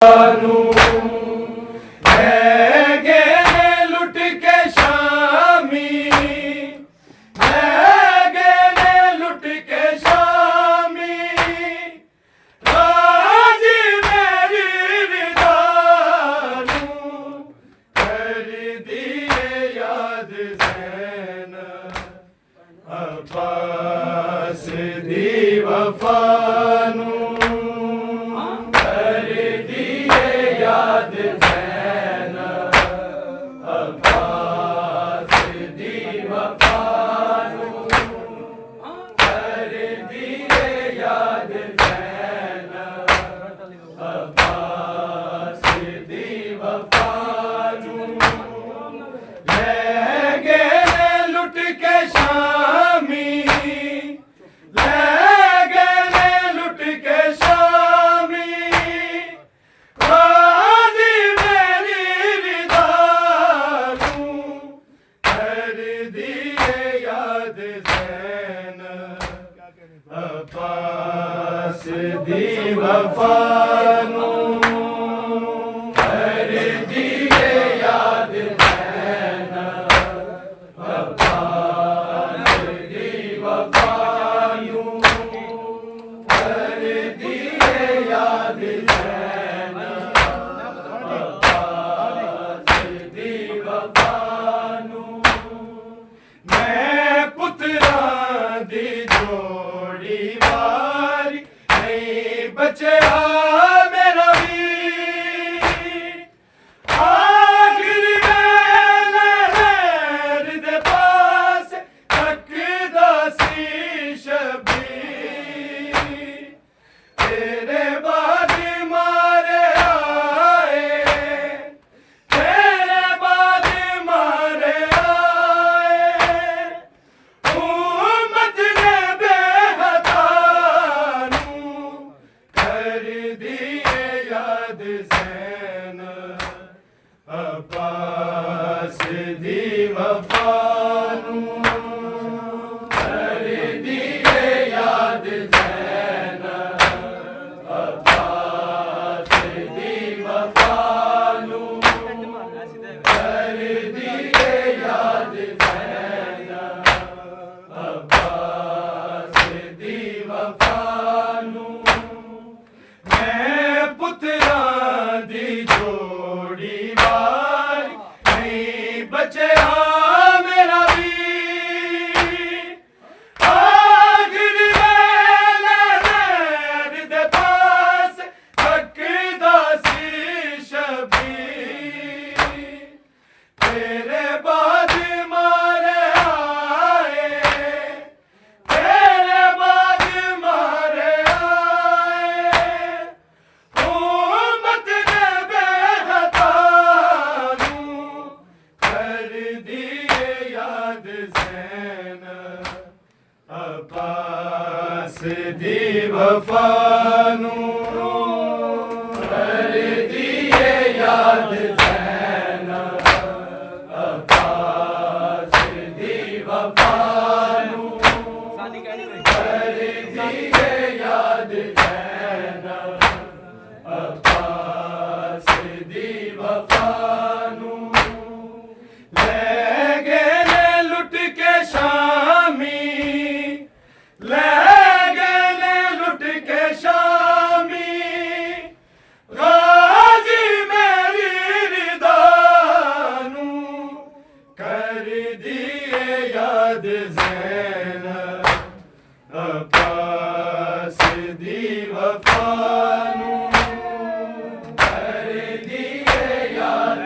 लुट के शामी लुट के शामी राजी मेरी विदानू कर दिए याद ज़ैन अब्बास दी वफानू अब्बास दी वफानू कर दिए याद ज़ैन अब्बास दी वफानू कर दिए याद ज़ैन अब्बास दी वफानू मैं पुत्रा दी जोड़ी वारी नहीं बचया मेरा वीर आखिर वेले लहर दे पास तकदा सी शबीर तेरे बाद मारे आए तेरे बाद मारे ज़ैन अब्बास दी वफानू कर दिए याद ज़ैन अब्बास दी वफानू कर दिए याद ज़ैन अब्बास दी वफानू मैं पुत्रा दी जोड़ी वारी नहीं बचया मेरा वीर आखिर वेले लहर दे पास तकदा सी शबीर तेरे बाद मारे आए तेरे बाद मारे ज़ैन अब्बास दी वफानू कर दिए याद ज़ैन अब्बास दी वफानू कर दिए याद ज़ैन अब्बास दी वफानू लुट के शामी लुट के शामी गाजी मेरी विदानू कर दिए याद ज़ैन अब्बास दी वफानू कर दिए याद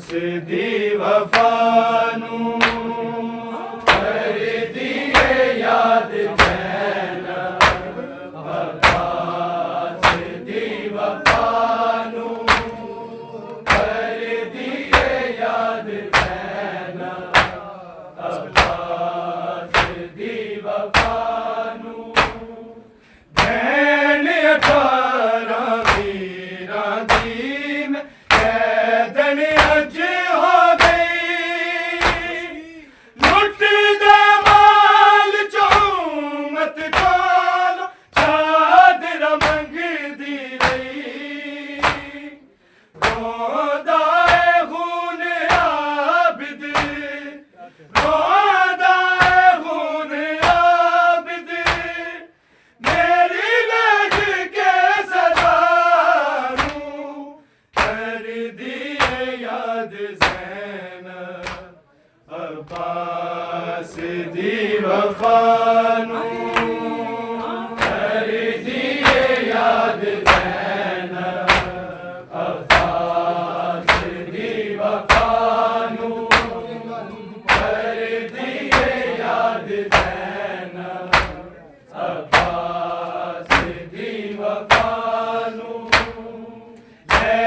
दी वफा नू कर दिए याद ज़ैनब अब्बास दी वफा नू कर दिए याद ज़ैनब अब्बास दी वफा नू भैन 18 वीरां दी में कैदन अज हो गई लुट दे माल चौमत कोल चादर मंगदी रही रोदा है खून आबिद रोदा है खून आबिद मेरी लग के सदारू कर दिए याद ज़ैनब अब्बास दी वफा नू कर दिए याद ज़ैनब अब्बास दी वफा नू कर दिए याद ज़ैनब अब्बास दी वफा नू ले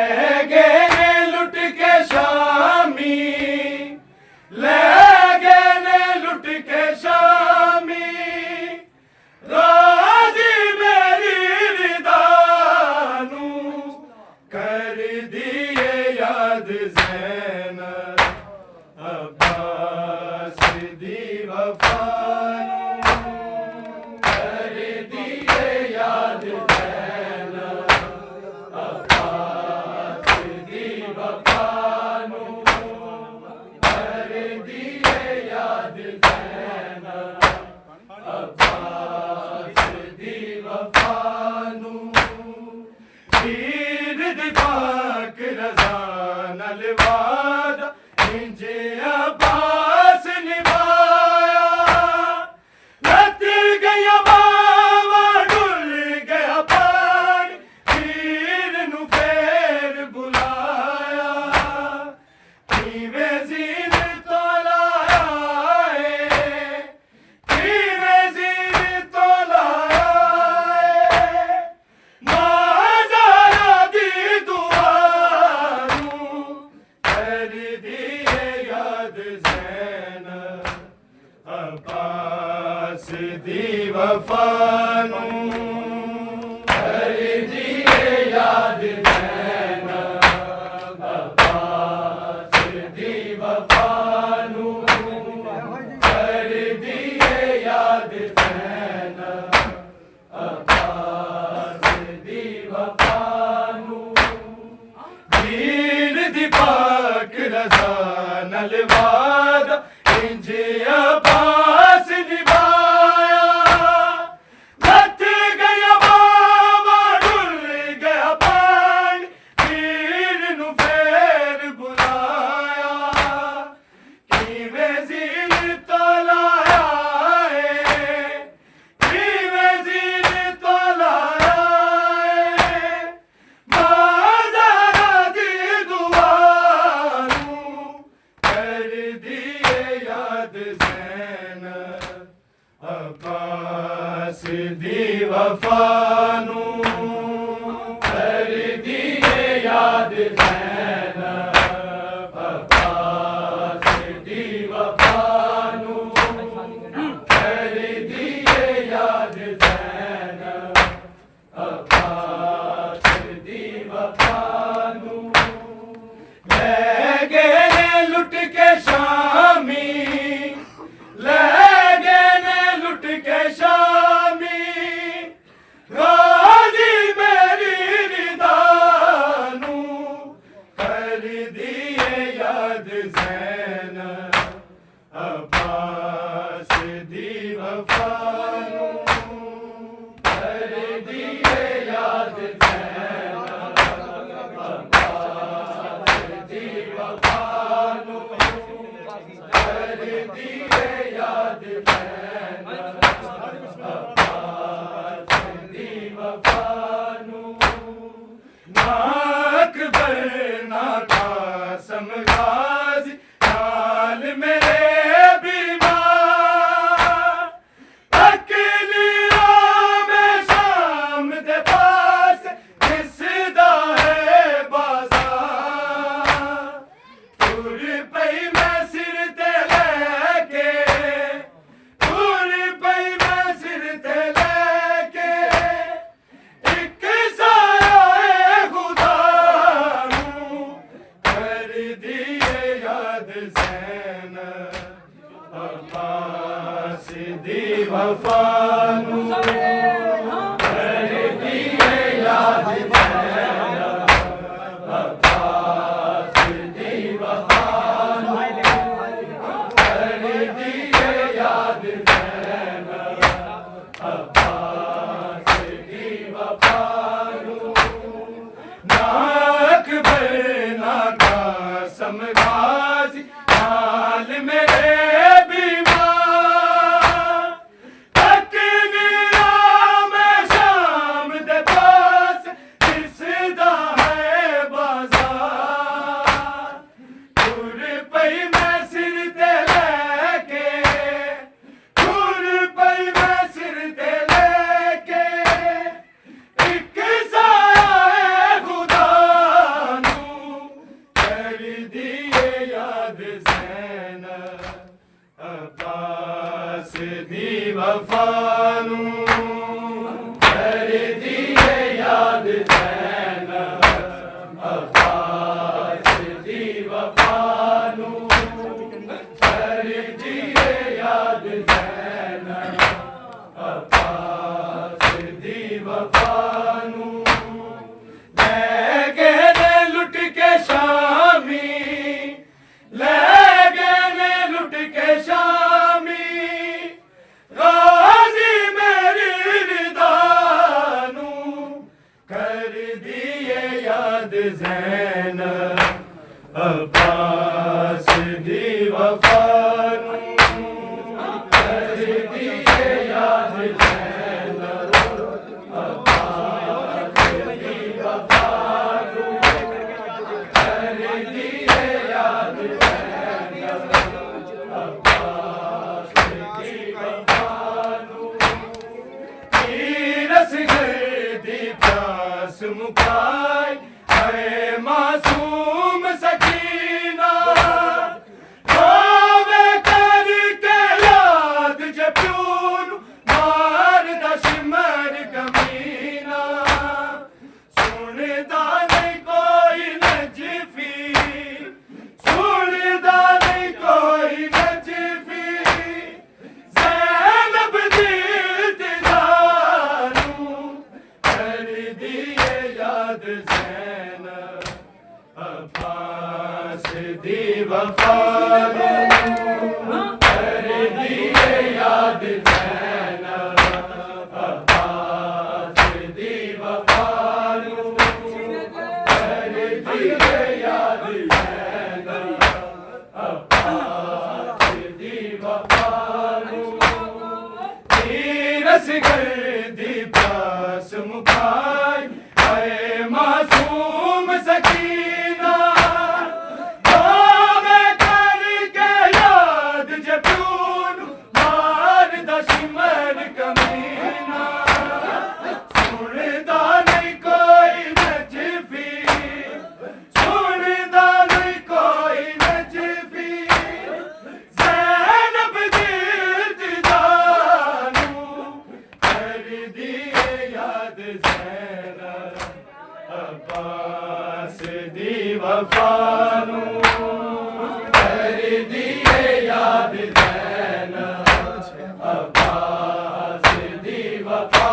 गए लुट के शामी ले गए लुट के शामी राजी मेरी रिदा नू कर दिए याद ज़ैनब अब्बास दी वफा नू कर दिए याद ज़ैनब अब्बास दी वफा नू कर दिए याद ज़ैनब अब्बास दी वफा नू पीर दी पाक रज़ा नाल वादा इंज अब्बास निभाया लत गया बावा डुल गया पानी पीर नू फेर बुलाया किवें ज़ीन तो लाया किवें ज़ीन तो लाया माज़ारा दी दुआ नू कर दिए याद ज़ैनब अब्बास दी वफा नू कर दिए याद ज़ैनब अब्बास दी वफा नू कर दिए याद ज़ैनब अब्बास दी वफा नू दीन दी पाक रज़ा नाल वादा इंज अब्बास निभाया लत गया बावा डुल गया पानी पीर नू फेर बुलाया किवें ज़ीन तो लाया किवें ज़ीन तो लाया माज़ारा दी दुआ नू कर दिए याद ज़ैनब अब्बास दी वफा नू कर दिए याद ज़ैनब अब्बास दी वफा नू कर दिए याद ज़ैनब अब्बास दी वफा नू ले गए लुट के शामी ले गए लुट के शामी राजी मेरी रिदा नू कर दिए याद ज़ैनब अब्बास दी वफा नू कर दिए याद ज़ैनब अब्बास दी वफा नू कर दिए याद ज़ैनब अब्बास दी वफा नू ना अकबर ना था कासम गाजी नाल मेरे बीमार अकलिया में शाम दे पास दिसदा है बाजार तुर पई मैं सिर ते लेके तुर पई मैं सिर ते लेके एक साया खुदा नूं कर दिए याद ज़ैन अब्बास दी वफा नूं कर दिए याद ज़ैन अब्बास दी वफा नूं कर दिए याद ज़ैन अब्बास दी वफा नूं ना अकबर ना कासम गाजी नाल मेरे बीमार तकनीया में शाम दे पास दिसदा है बाजार तुर पई मैं सिर ते लेके तुर पई मैं सिर ते लेके एक साया खुदा नूं कर दिए याद ज़ैन अब्बास दी वफा नूं कर दिए याद ज़ैन अब्बास दी वफा नूं कर दिए याद ज़ैन अब्बास दी वफा नूं ले गए ने लुट के शामी ले गए ने लुट के शामी गाजी मेरी रिदा नूं कर दिए याद ज़ैन अब्बास दी वफा नूं कर दिए याद ज़ैन अब्बास दी वफा नूं कर दिए याद ज़ैन अब्बास दी वफा नूं रस दी प्यास मुकाई है मासूम सकीना रोवे करके याद जे प्यून मार दा शिमर कमीना सुनदा नहीं कोई नजफी सुनदा नहीं कोई नजफी ज़ैनब दी इंतज़ारूं कर दिए याद ज़ैन अब्बास दी वफा नूं कर दिए याद ज़ैन अब्बास दी वफा नूं कर दिए याद ज़ैन अब्बास दी वफा नूं रस दी प्यास मुकाई है मासूम सकीना रोवे करके याद जे प्यून मार दा शिमर कमीना सुनदा नहीं कोई नजफी सुनदा नहीं कोई नजफी ज़ैनब दी इंतज़ार नूं कर दिए याद ज़ैन अब्बास दी वफा नूं कर दिए याद ज़ैन अब्बास दी वफा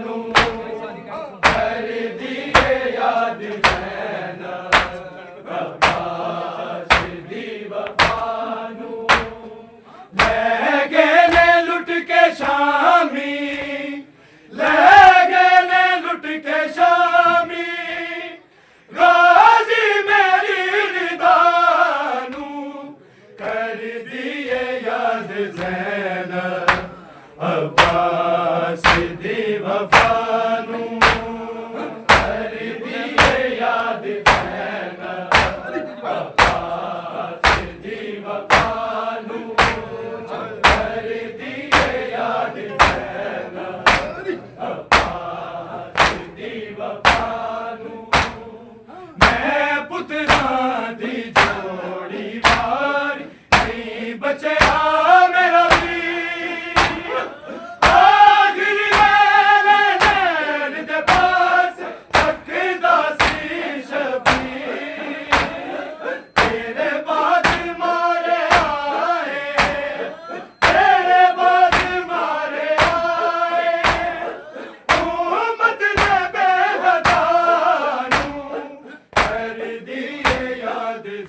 नूं कर दिए याद ज़ैन अब्बास दी वफा नूं ले गए ने लुट के शामी ले गए ने लुट के शामी गाजी मेरी रिदा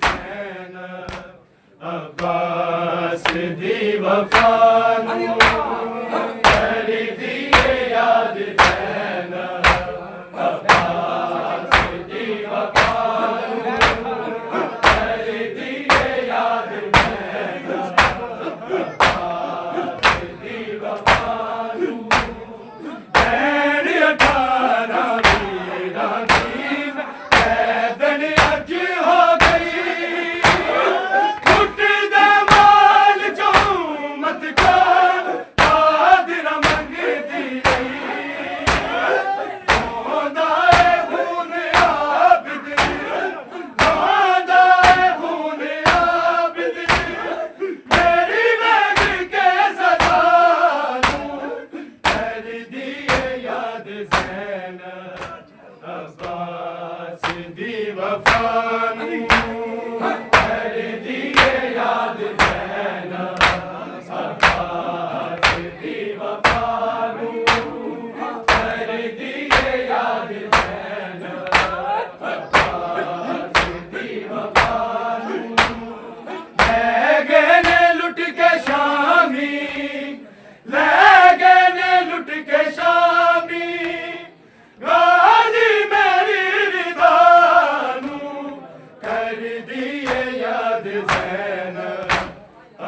ज़ैनब अब्बास दी वफा नूं कर दिए याद ज़ैनब अब्बास दी वफा नूं कर दिए याद ज़ैनब अब्बास दी वफा नूं बैन 18 वीरां दी कैदन अज हो गई टुटदे माल चों मत कर आदरा मंगदी रही होंदा है खून आबिद होंदा है खून आबिद मेरी वेग के सजा नूं कर दिए याद ज़ैनब अब्बास दी वफा नूं कर दिए याद ज़ैनब अब्बास दी वफा नूं कर दिए याद ज़ैनब अब्बास दी वफा नूं ले गए ने लुट के शामी ले गए ने लुट के शामी गाजी मेरी रिदा नूं कर दिए याद ज़ैनब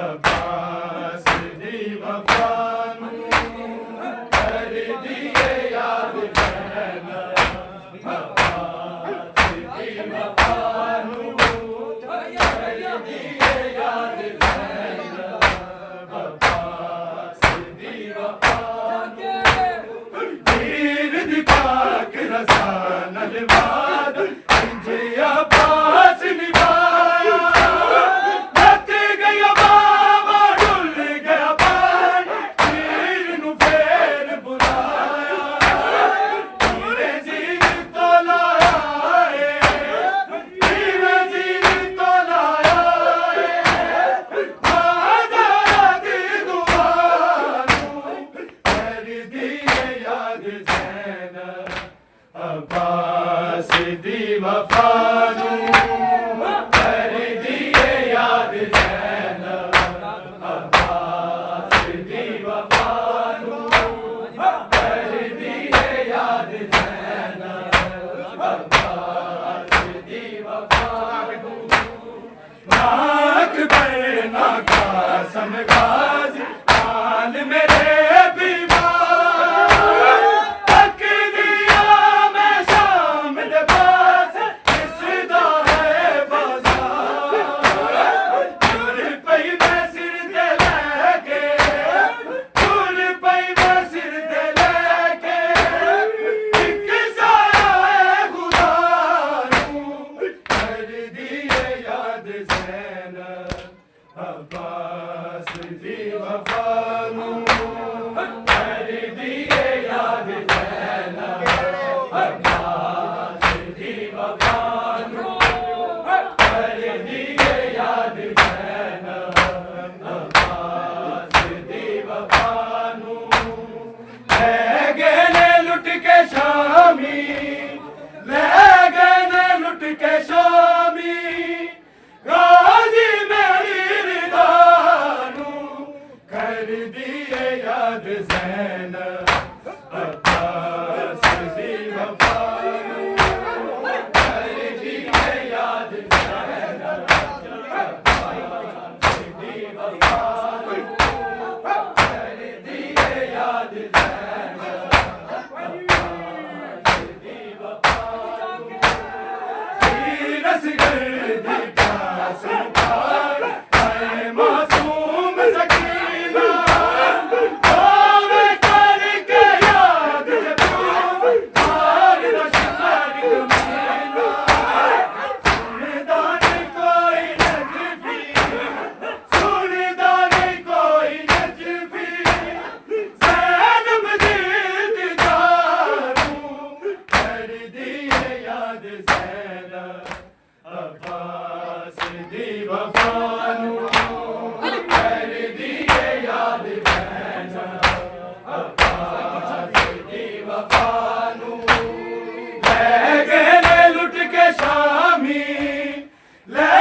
अब्बास दी वफा नूं कर दिए याद ज़ैनब अब्बास दी वफा नूं कर दिए याद ज़ैनब अब्बास दी वफा वीर दी पाक रज़ा नलवाद इंजे अब्बास निभाया लत गया बाबा डुल गया पान वीर नू फेर बुलाया वीरे जीन तो लाया वीरे जीन तो लाया माज़रा दी दुआ नूं कर दिए याद ज़ैनब अब्बास दी वफा नूं कर दिए याद ज़ैनब अब्बास दी वफा नूं कर दिए याद ज़ैनब अब्बास दी वफा नूं नाक पर ना कासम गाज़ी हाल मेरे बीमार तक दिया मैं शाम दे पास किसदा है बाज़ार तुर पई मैं सिर ते लैके तुर पई मैं सिर ते लैके एक साया है खुदा नूं कर दिए याद ज़ैनब अब्बास दी वफा नूं कर दिए याद ज़ैनब अब्बास दी वफा नूं कर दिए याद ज़ैनब अब्बास दी वफा नूं ले गए ने लुट के शामी ले गए ने लुट के शामी गाजी मेरी रिदा नूं कर दिए याद ज़ैनब अब्बास दी वफा नूं कर दिए याद ज़ैनब अब्बास दी वफा नूं कर दिए याद ज़ैनब अब्बास दी वफा नूं रस गर्दी प्यास मुखार है मासूम सकीना आवे करके याद जब हार रश्क मीना सुनदा नहीं कोई नजफी सुनदा नहीं कोई नजफी ज़ैनब दी दीदार नूं कर दिए याद ज़ैनब अब्बास दी वफा नूं कर दिए याद ज़ैनब अब्बास दी वफा नूं ले गए ने लुट के शामी ले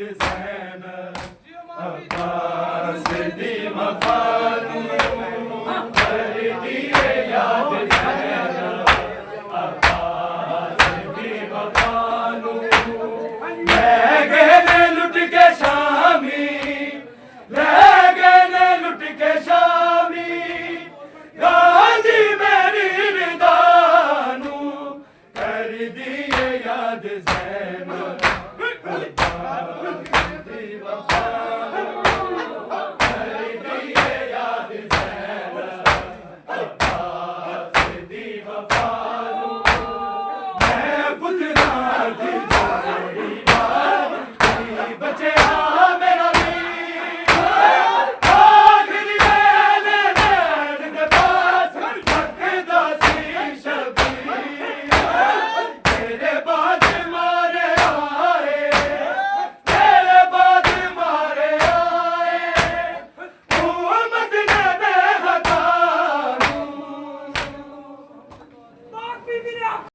हुसैन अब्बास